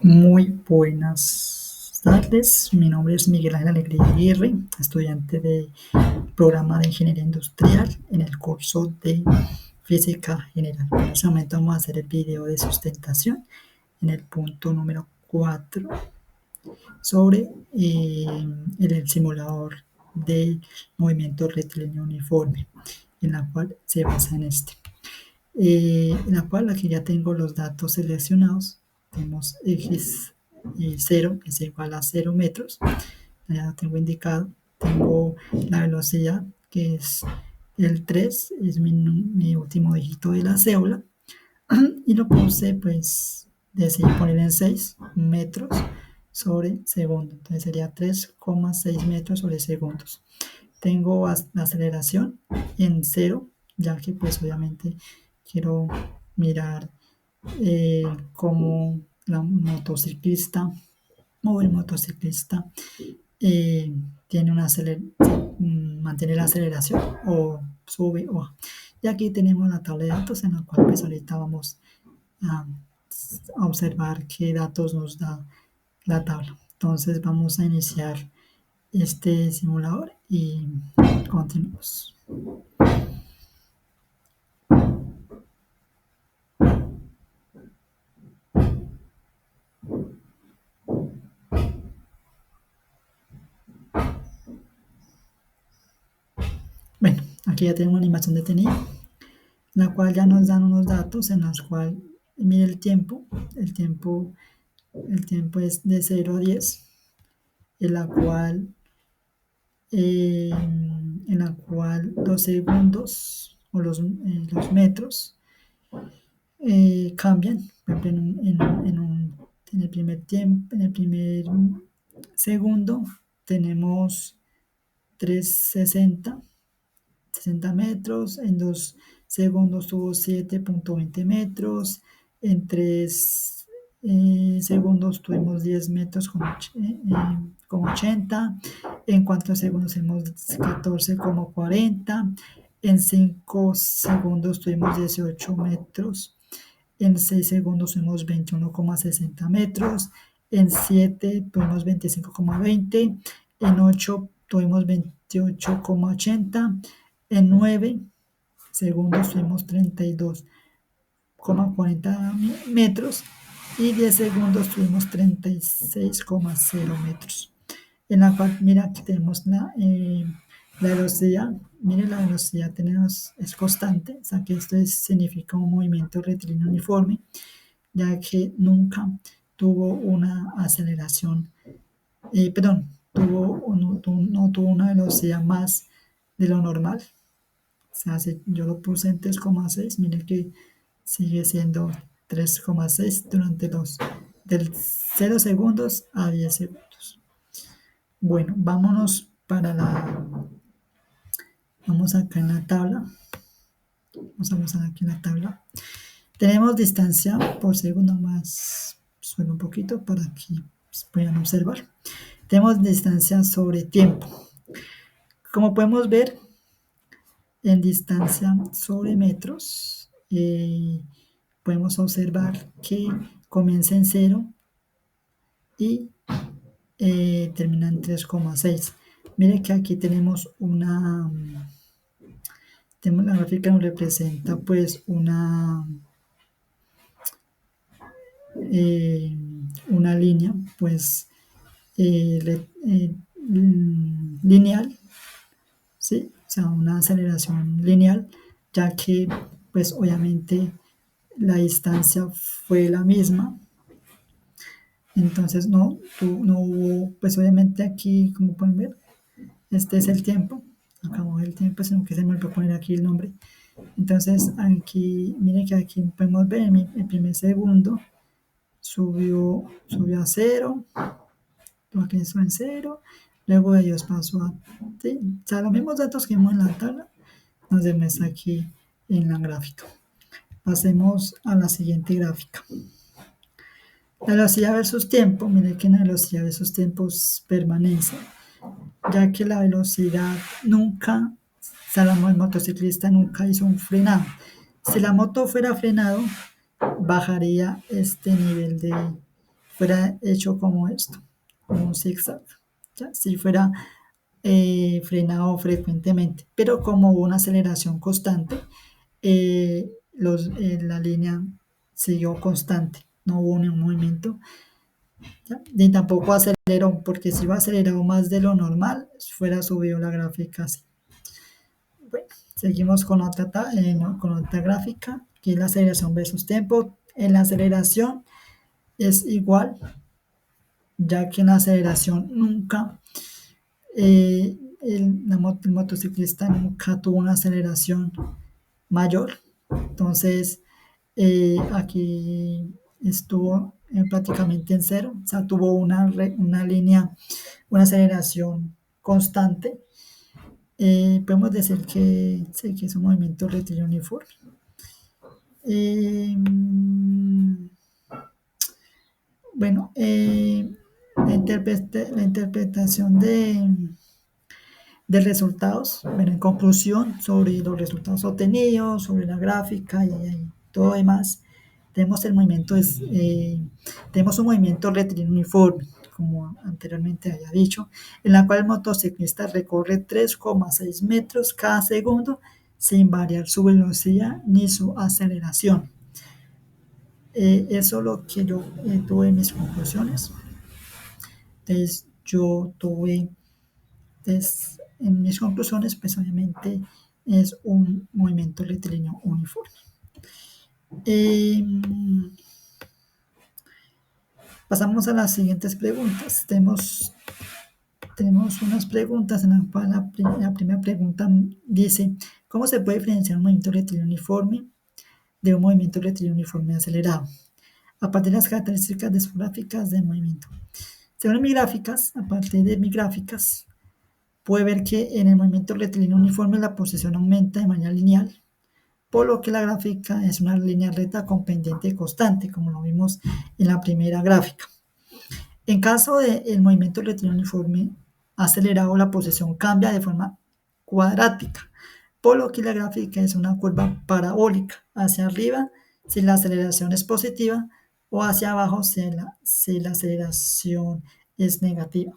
Muy buenas tardes, mi nombre es Miguel Ángel Alegría Aguirre, estudiante del programa de Ingeniería Industrial en el curso de Física General. En este momento vamos a hacer el video de sustentación en el punto número 4 sobre el simulador del movimiento rectilíneo uniforme, en la cual se basa en este. En la cual aquí ya tengo los datos seleccionados. Tenemos x 0 es igual a 0 metros, ya lo tengo indicado. Tengo la velocidad que es el 3, es mi último dígito de la cédula, y lo puse, pues decidí poner en 6 metros sobre segundo, entonces sería 3,6 metros sobre segundos. Tengo la aceleración en 0, ya que pues obviamente quiero mirar cómo la motociclista o el motociclista tiene mantiene la aceleración o sube o baja. Y aquí tenemos la tabla de datos en la cual pues ahorita vamos a, a observar qué datos nos da la tabla. Entonces vamos a iniciar este simulador y continuamos. Bueno, aquí ya tenemos una animación detenida, la cual ya nos dan unos datos en los cuales, mire el tiempo es de 0 a 10, en la cual los segundos o los metros cambian. Por ejemplo, en el primer tiempo, en el primer segundo tenemos 360 metros, en 2 segundos tuvo 7,20 metros, en 3 segundos tuvimos 10 metros con 80, en 4 segundos tuvimos 14,40, en 5 segundos tuvimos 18 metros, en 6 segundos tuvimos 21,60 metros, en 7 tuvimos 25,20, en 8 tuvimos 28,80, en 9 segundos tuvimos 32,40 metros y 10 segundos tuvimos 36,0 metros. En la cual, mira, aquí tenemos la velocidad. Mire, la velocidad es constante, o sea que esto significa un movimiento rectilíneo uniforme, ya que nunca tuvo una aceleración, perdón, no tuvo una velocidad más de lo normal. O sea, si yo lo puse en 3,6, mire que sigue siendo 3,6 durante del 0 segundos a 10 segundos. Bueno, vamos acá en la tabla. Vamos a usar aquí en la tabla. Tenemos distancia por segundo, más suena un poquito para que puedan observar. Tenemos distancia sobre tiempo. Como podemos ver, en distancia sobre metros, podemos observar que comienza en 0 y termina en 3,6. Mire que aquí tenemos la gráfica nos representa pues una línea pues lineal, ¿sí? O sea, una aceleración lineal, ya que pues obviamente la distancia fue la misma, entonces no hubo, pues obviamente aquí, como pueden ver, este es el tiempo, acabó el tiempo, sino que se me olvidó poner aquí el nombre. Entonces aquí, miren que aquí podemos ver el primer segundo subió a 0, aquí eso en 0, luego de ellos pasó a, ¿sí? O sea, los mismos datos que vimos en la tabla nos demuestra aquí en la gráfica. Pasemos a la siguiente gráfica. La velocidad versus tiempo, miren que la velocidad versus tiempos permanece, ya que la velocidad nunca, o sea, el motociclista nunca hizo un frenado. Si la moto fuera frenado, bajaría este nivel de fuera hecho como esto, como un zigzag, ¿ya? Si fuera frenado frecuentemente, pero como hubo una aceleración constante, la línea siguió constante, no hubo un movimiento, ¿ya? Ni tampoco aceleró, porque si hubiera acelerado más de lo normal, fuera subido la gráfica así. Bueno, seguimos con no, con otra gráfica, que es la aceleración versus tiempo. En la aceleración es igual, ya que en la aceleración nunca, el motociclista nunca tuvo una aceleración mayor. Entonces, aquí estuvo prácticamente en cero, o sea, tuvo una línea, una aceleración constante. Podemos decir que, sí, que es un movimiento rectilíneo uniforme. Eh, bueno, la interpretación de resultados, bueno, en conclusión, sobre los resultados obtenidos, sobre la gráfica y todo demás, tenemos tenemos un movimiento rectilíneo uniforme, como anteriormente había dicho, en la cual el motociclista recorre 3,6 metros cada segundo sin variar su velocidad ni su aceleración. Eso es lo que yo tuve en mis conclusiones. Entonces, yo tuve, en mis conclusiones, pues obviamente es un movimiento rectilíneo uniforme. Eh, Pasamos a las siguientes preguntas. Tenemos unas preguntas en la cual la primera pregunta dice, ¿cómo se puede diferenciar un movimiento rectilíneo uniforme de un movimiento rectilíneo uniforme acelerado? A partir de las características discográficas del movimiento. Según mis gráficas, a partir de mis gráficas, puede ver que en el movimiento rectilíneo uniforme la posición aumenta de manera lineal, por lo que la gráfica es una línea recta con pendiente constante, como lo vimos en la primera gráfica. En caso del movimiento rectilíneo uniforme acelerado, la posición cambia de forma cuadrática, por lo que la gráfica es una curva parabólica hacia arriba si la aceleración es positiva o hacia abajo si la aceleración es negativa.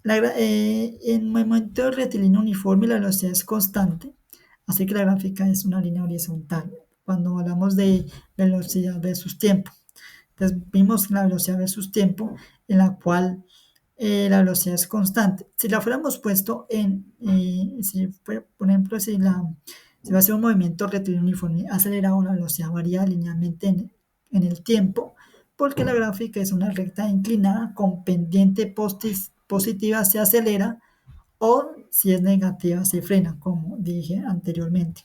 En el movimiento rectilíneo uniforme la velocidad es constante, así que la gráfica es una línea horizontal. Cuando hablamos de velocidad versus tiempo, entonces vimos la velocidad versus tiempo, en la cual la velocidad es constante. Si la fuéramos puesto por ejemplo, si va a ser un movimiento rectilíneo uniforme acelerado, la velocidad varía linealmente en el tiempo, porque la gráfica es una recta inclinada con pendiente positiva se acelera, o si es negativa se frena, como dije anteriormente.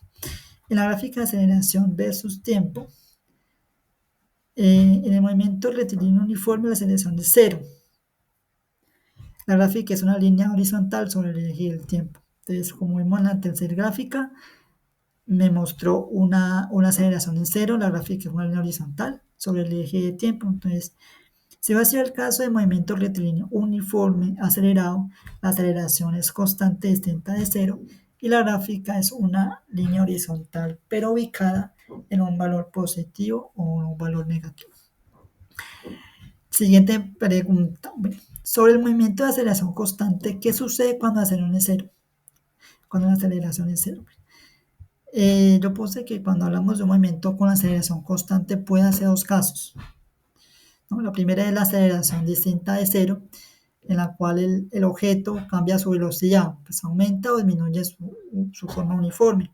En la gráfica de aceleración versus tiempo, en el movimiento rectilíneo uniforme la aceleración es cero. La gráfica es una línea horizontal sobre el eje del tiempo. Entonces, como vimos en la tercera gráfica, me mostró una aceleración en cero, la gráfica es una línea horizontal sobre el eje de tiempo. Entonces, si va a ser el caso de movimiento rectilíneo uniforme acelerado, la aceleración es constante distinta de cero y la gráfica es una línea horizontal, pero ubicada en un valor positivo o un valor negativo. Siguiente pregunta. Sobre el movimiento de aceleración constante, ¿qué sucede cuando la aceleración es cero? Cuando la aceleración es cero. Yo puse que cuando hablamos de un movimiento con aceleración constante puede hacer dos casos, ¿no? La primera es la aceleración distinta de cero, en la cual el objeto cambia su velocidad, pues aumenta o disminuye su forma uniforme.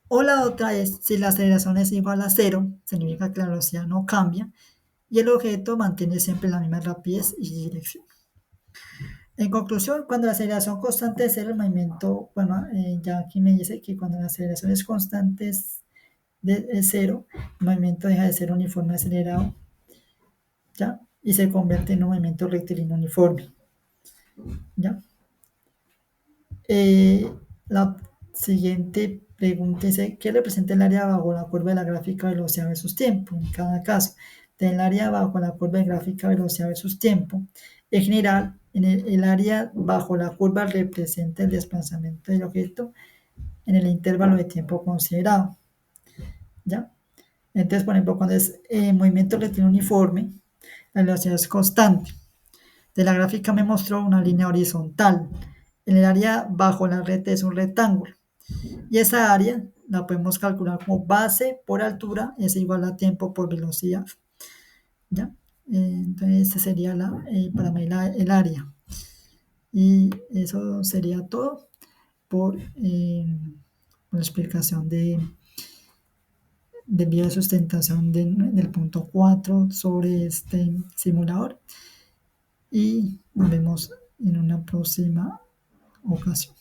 O la otra es si la aceleración es igual a cero, significa que la velocidad no cambia y el objeto mantiene siempre la misma rapidez y dirección. En conclusión, cuando la aceleración constante es cero, el movimiento, bueno, ya aquí me dice que cuando la aceleración es constante es cero, el movimiento deja de ser uniforme acelerado, ¿ya? Y se convierte en un movimiento rectilíneo uniforme, ¿ya? La siguiente pregunta dice, ¿qué representa el área bajo la curva de la gráfica velocidad versus tiempo? En cada caso, el área bajo la curva de gráfica velocidad versus tiempo. En general, el área bajo la curva representa el desplazamiento del objeto en el intervalo de tiempo considerado, ¿ya? Entonces, por ejemplo, cuando es movimiento rectilíneo uniforme, la velocidad es constante. De la gráfica me mostró una línea horizontal. El área bajo la red es un rectángulo. Y esa área la podemos calcular como base por altura es igual a tiempo por velocidad. ¿Ya? Entonces, esta sería para medir el área. Y eso sería todo por la explicación de vía de sustentación del punto 4 sobre este simulador. Y nos vemos en una próxima ocasión.